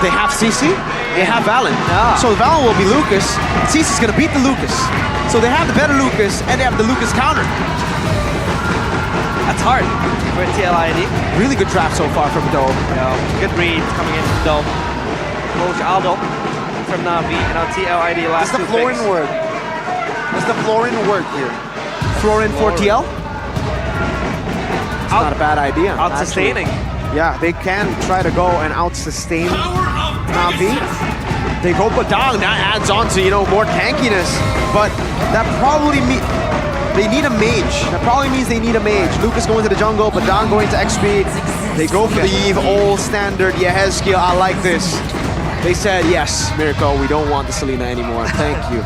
They have CC, they have Valen. Yeah. So Valen will be Lucas. CC's gonna beat the Lucas. So they have the better Lucas, and they have the Lucas counter. That's hard for TLID. Really good draft so far from Dome. Good read coming in from Dome. Coach Aldo from Navi, and now TLID last Does the two flooring picks. work? Does the flooring work here? Florin for TL? It's not a bad idea. Out-sustaining. Actually. Yeah, they can try to go and out-sustain Navi. They go Badang, that adds on to, more tankiness. But that probably means they need a mage. That probably means they need a mage. Lucas going to the jungle, Badang going to XP. They go for the Eve, all standard. Yehezkiel, I like this. They said, yes, Miracle, we don't want the Selena anymore. Thank you.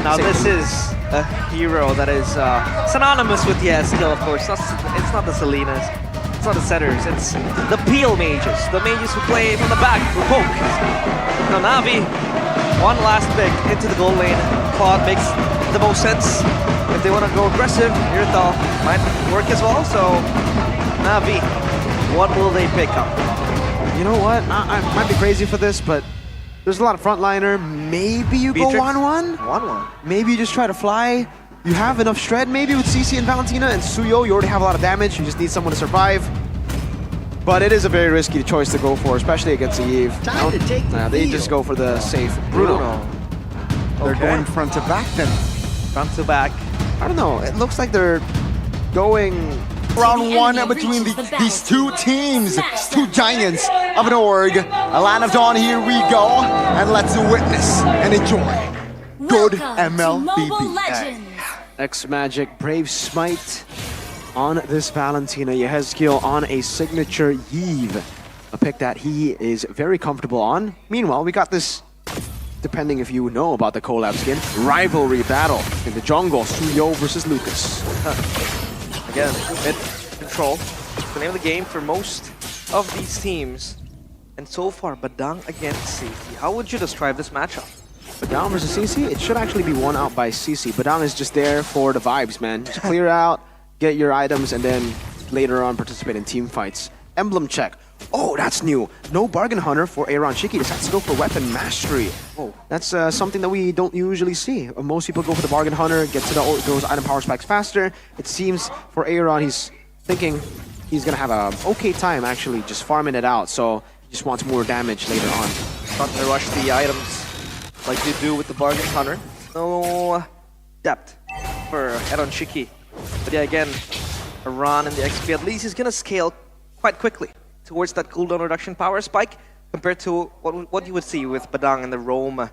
Now this is a hero that is synonymous with Yehezkiel, of course. It's not the Selenas. It's not the setters. It's the peel mages. The mages who play from the back, who poke. Now Navi, one last pick into the gold lane. Claude makes the most sense. If they want to go aggressive, Irithal might work as well. So Navi, what will they pick up? You know what? I might be crazy for this, but there's a lot of frontliner. Maybe you go Beatrix? 1-1? 1-1. Maybe you just try to fly. You have enough shred maybe with CC and Valentina and Suyo. You already have a lot of damage. You just need someone to survive. But it is a very risky choice to go for, especially against the Eve. Time to take the They field. just go for the safe Bruno. They're Okay. going front to back then. Front to back. I don't know. It looks like they're going Round one between these two teams, two giants of an org. A Land of Dawn, here we go. And let's witness and enjoy good MLBB. X-Magic, Brave Smite on this Valentina. Yehezkiel on a signature Eve. A pick that he is very comfortable on. Meanwhile, we got this, depending if you know about the collab skin, rivalry battle in the jungle. Suyo versus Lucas. Again, mid control. The name of the game for most of these teams. And so far, Badang against CC. How would you describe this matchup? Badang versus CC, it should actually be won out by CC. Badang is just there for the vibes, man. Just clear out, get your items, and then later on participate in team fights. Emblem check. Oh, that's new. No Bargain Hunter for Aaron. Shiki decides to go for Weapon Mastery. Oh, that's something that we don't usually see. Most people go for the Bargain Hunter, get to those item power spikes faster. It seems for Aaron, he's thinking he's gonna have a okay time actually just farming it out. So he just wants more damage later on. Not to rush the items like you do with the Bargain Hunter. No depth for Aaron Shiki. But yeah, again, Aaron and the XP, at least he's gonna scale quite quickly towards that cooldown reduction power spike compared to what you would see with Badang and the roam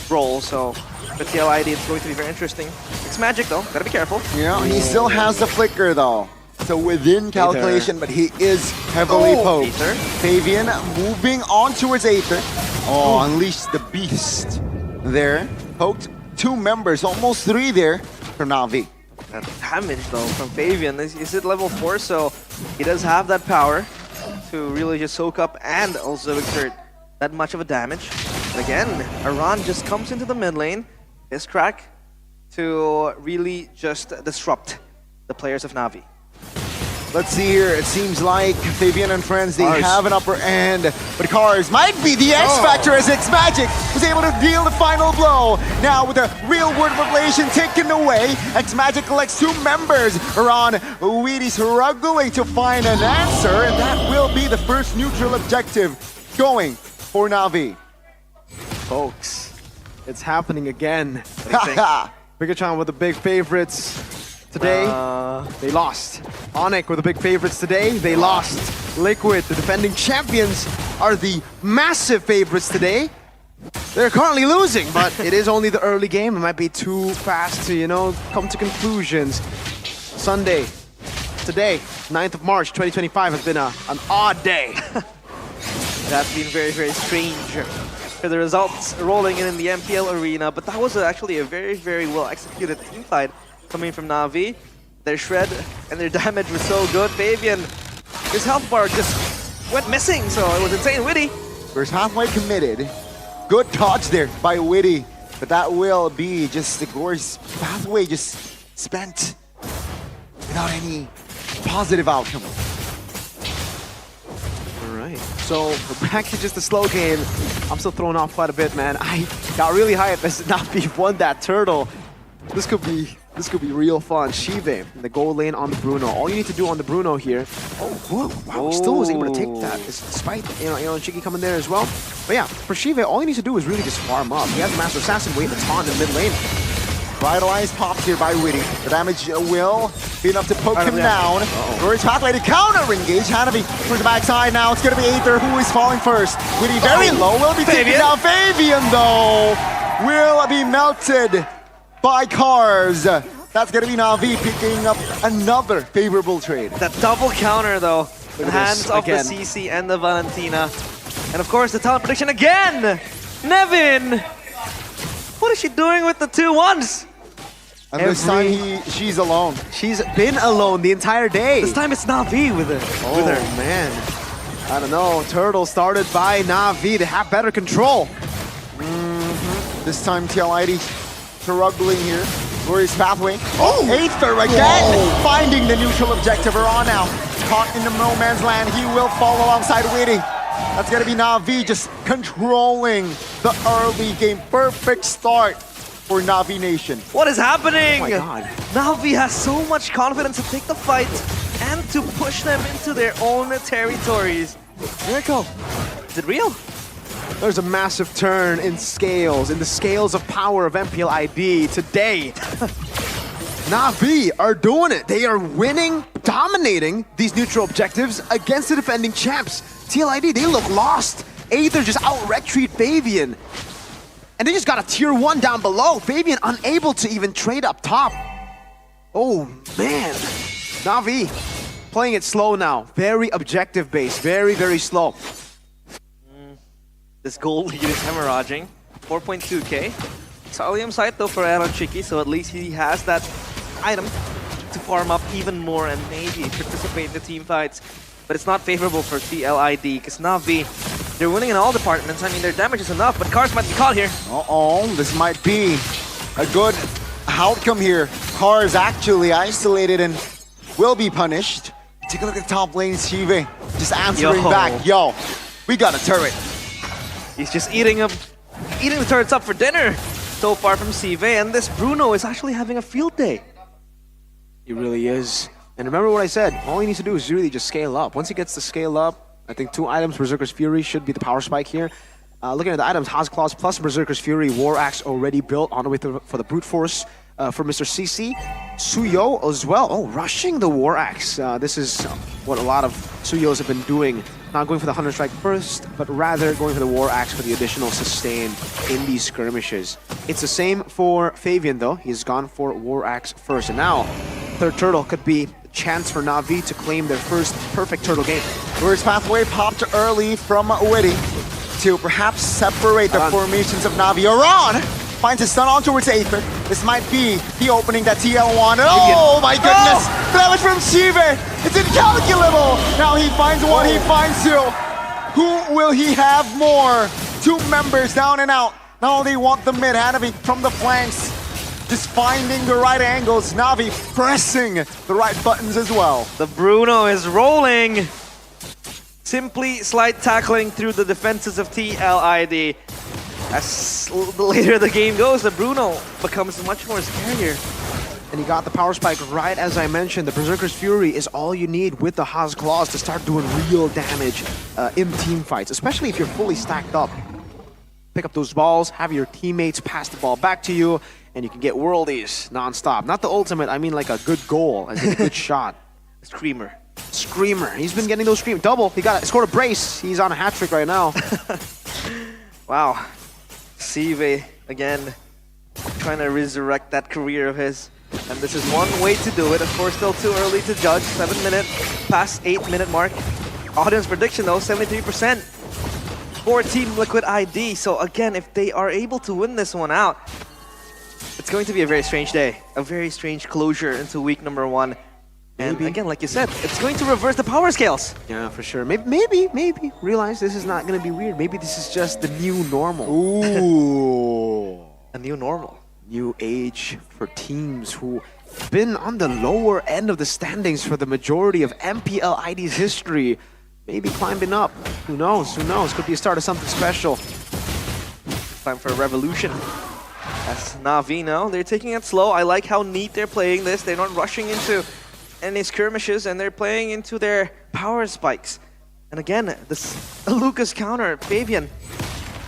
role. So for TLID, it's going to be very interesting. It's magic though, gotta be careful. Yeah, he still has the flicker though. So within calculation, but he is heavily poked. Aether. Fabian moving on towards Aether. Oh, unleash the beast there. Poked two members, almost three there for Navi. That damage though from Fabian is at level 4, so he does have that power to really just soak up and also exert that much of a damage. But again, Aaron just comes into the mid lane, his crack, to really just disrupt the players of Navi. Let's see here. It seems like Fabian and friends, they Cars. have an upper end. But Cars might be the X Factor as X-Magic was able to deal the final blow. Now with the real world revelation taken away, X-Magic collects two members. Ron Weedy struggling to find an answer, and that will be the first neutral objective going for Navi. Folks, it's happening again. What do you think? Pikachu with the big favorites. Today, they lost. Onyx were the big favorites today. They lost. Liquid, the defending champions, are the massive favorites today. They're currently losing, but it is only the early game. It might be too fast to, come to conclusions. Sunday, today, 9th of March, 2025 has been an odd day. That's been very, very strange for the results rolling in the MPL arena, but that was actually a very, very well executed team fight coming from Navi. Their shred and their damage was so good. Fabian, his health bar just went missing, so it was insane. Witty. First halfway committed. Good dodge there by Witty, but that will be just the Gore's pathway just spent without any positive outcome. All right. So back to just the slow game. I'm still thrown off quite a bit, man. I got really hyped as Navi won that turtle. This could be real fun. Shive in the goal lane on the Bruno. All you need to do on the Bruno here. Oh, whoa, wow, still was able to take that despite Chiki coming there as well. But yeah, for Shive, all you need to do is really just farm up. He has the Master Assassin waiting the taunt in mid lane. Vitalized popped here by Witty. The damage will be enough to poke him down. Rory's pathway to counter engage. Hanabi for the backside now. It's going to be Aether who is falling first. Witty very low. Will be taken down. Fabian though will be melted by Cars. That's going to be Navi picking up another favorable trade. That double counter though. Look at Hands this off again. the CC and the Valentina. And of course the talent prediction again! Nevin! What is she doing with the 2-1s? And this time she's alone. She's been alone the entire day. This time it's Navi with it. Oh man, I don't know. Turtle started by Navi to have better control. This time TLID struggling here. Rory's pathway. Aether again! Finding the neutral objective. Aran now caught in the no man's land. He will fall alongside Witty. That's gonna be Navi just controlling the early game. Perfect start for Navi Nation. What is happening? Oh my God. Navi has so much confidence to take the fight and to push them into their own territories. Miracle. Is it real? There's a massive turn in scales, in the scales of power of MPL ID today. Navi are doing it. They are winning, dominating these neutral objectives against the defending champs. TLID, they look lost. Aether just out-retreat Fabian. And they just got a tier 1 down below. Fabian unable to even trade up top. Oh, man. Navi playing it slow now. Very objective based. Very, very slow. This gold lead is hemorrhaging. 4.2k. Solium site though for Aaron Chiki, so at least he has that item to farm up even more and maybe participate in the team fights. But it's not favorable for TLID because Navi, they're winning in all departments. I mean, their damage is enough, but Cars might be caught here. This might be a good outcome here. Cars actually isolated and will be punished. Take a look at top lane, Shive. Just answering back. Yo, we got a turret. He's just eating the turrets up for dinner so far from Sive, and this Bruno is actually having a field day. He really is. And remember what I said, all he needs to do is really just scale up. Once he gets to scale up, I think 2 items, Berserker's Fury should be the power spike here. Looking at the items, Haas Claws plus Berserker's Fury, War Axe already built on the way for the Brute Force for Mr. CC. Suyo as well, rushing the War Axe. This is what a lot of Suyos have been doing. Not going for the Hunter Strike first, but rather going for the War Axe for the additional sustain in these skirmishes. It's the same for Fabian though, he's gone for War Axe first. And now, third turtle could be a chance for Navi to claim their first perfect turtle game. Rory's pathway popped early from Witty to perhaps separate the formations of Navi. Aran finds his stun on towards Aether. This might be the opening that TL wanted. Oh my goodness! Damage from Shive! It's incalculable! Now he finds one, he finds 2. Who will he have more? 2 members down and out. Now they want the mid, Hanabi from the flanks. Just finding the right angles. Navi pressing the right buttons as well. The Bruno is rolling. Simply slide tackling through the defenses of TLID. As the later the game goes, the Bruno becomes much more scarier. And he got the power spike right as I mentioned. The Berserker's Fury is all you need with the Haas Claws to start doing real damage in team fights, especially if you're fully stacked up. Pick up those balls, have your teammates pass the ball back to you, and you can get worldies non-stop. Not the ultimate, I mean like a good goal, as in a good shot. Screamer. Screamer. He's been getting those scream double. He scored a brace. He's on a hat trick right now. Wow. Sive again trying to resurrect that career of his. And this is one way to do it. Of course, still too early to judge. 7 minute, past 8 minute mark. Audience prediction though, 73% for Team Liquid ID. So again, if they are able to win this one out, it's going to be a very strange day. A very strange closure into week number 1. And again, like you said, it's going to reverse the power scales. Yeah, for sure. Maybe realize this is not going to be weird. Maybe this is just the new normal. Ooh. A new normal. New age for teams who been on the lower end of the standings for the majority of MPL ID's history. maybe climbing up. Who knows? Who knows? Could be a start of something special. Time for a revolution. As Navi now, they're taking it slow. I like how neat they're playing this. They're not rushing into any skirmishes, and they're playing into their power spikes. And again, this Lucas counter, Fabian.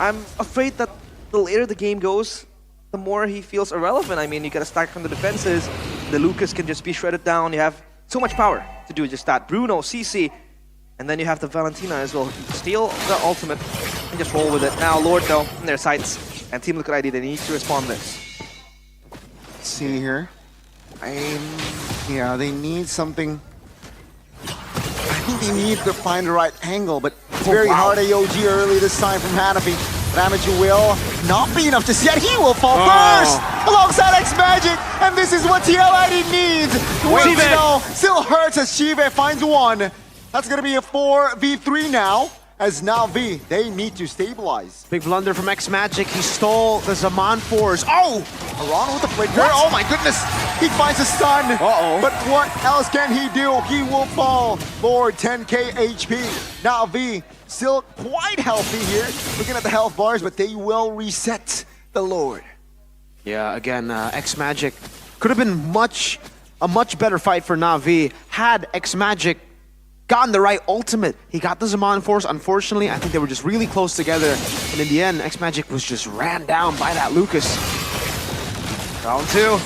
I'm afraid that the later the game goes, the more he feels irrelevant. I mean, you gotta stack from the defenses. The Lucas can just be shredded down. You have so much power to do just that. Bruno, CC, and then you have the Valentina as well. Steal the ultimate and just roll with it. Now, Lord, though, in their sights. And Team Liquid ID, they need to respond this. Let's see here. Yeah, they need something. I think they need to find the right angle, but it's very hard AOG early this time from Hanafi. Damage will not be enough just yet. He will fall first alongside X-Magic, and this is what TLID needs. Still hurts as Chive finds one. That's gonna be a 4v3 now. As Navi, they need to stabilize. Big blunder from X-Magic. He stole the Zaman Force. Oh! Aron with the flicker. Oh my goodness! He finds a stun. But what else can he do? He will fall. Lord, 10k HP. Navi still quite healthy here. Looking at the health bars, but they will reset the Lord. Yeah, again, X-Magic could have been a much better fight for Navi had X-Magic gotten the right ultimate. He got the Zaman Force. Unfortunately, I think they were just really close together. And in the end, X-Magic was just ran down by that Lucas. Round 2.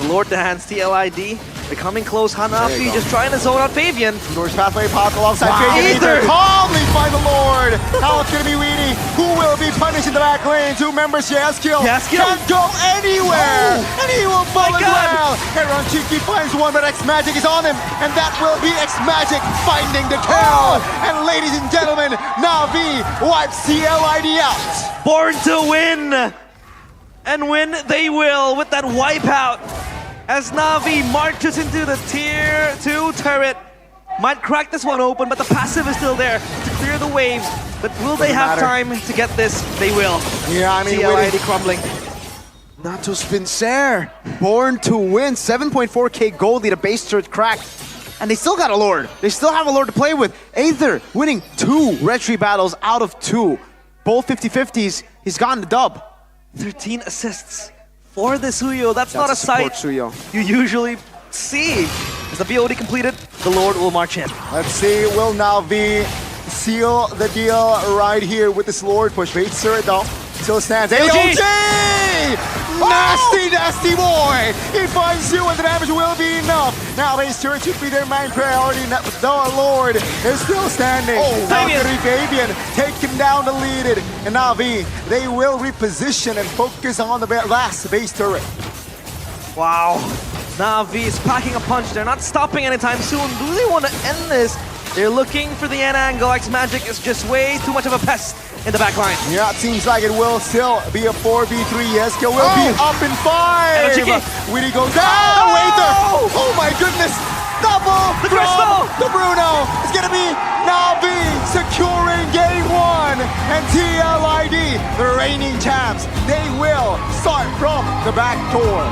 The Lord dance, TLID. Becoming close. Hanafi just trying to zone out Fabian. North pathway pop alongside Fabian. Aether calmly find the Lord. Now it's gonna be Weedy. Who will be punished in the back lane? 2 members, Yaskill. Can't go anywhere. And he will fall as well. Heron Cheeky finds one, but X-Magic is on him. And that will be X-Magic finding the kill. And ladies and gentlemen, Navi wipes TLID out. Born to win. And win they will with that wipeout. As Navi marches into the tier 2 turret. Might crack this one open, but the passive is still there to clear the waves. But will they have time to get this? They will. Yeah, I mean, TLID crumbling. Nato Spincer, born to win. 7.4k gold lead, a base turret crack. And they still got a Lord. They still have a Lord to play with. Aether winning 2 Retry battles out of 2. Both 50-50s. He's gotten the dub. 13 assists for the Suyo. That's not a sight Suyo you usually see. As the BOD completed, the Lord will march in. Let's see, will Navi seal the deal right here with this Lord push? Base turret though, still stands. AOG! Nasty, nasty boy! He finds you and the damage will be enough. Now base turret should be their main priority. The Lord is still standing. Now Fabian taking down the lead. And Navi, they will reposition and focus on the last base turret. Wow. Navi is packing a punch. They're not stopping anytime soon. Do they want to end this? They're looking for the end angle. X-Magic is just way too much of a pest in the back line. Yeah, it seems like it will still be a 4v3. Yes, Skill will be up in 5. Weedy goes down. Aether. Oh my goodness. Double the crystal. The Bruno. It's going to be Navi securing game 1. And TLID, the reigning champs, they will start from the back door.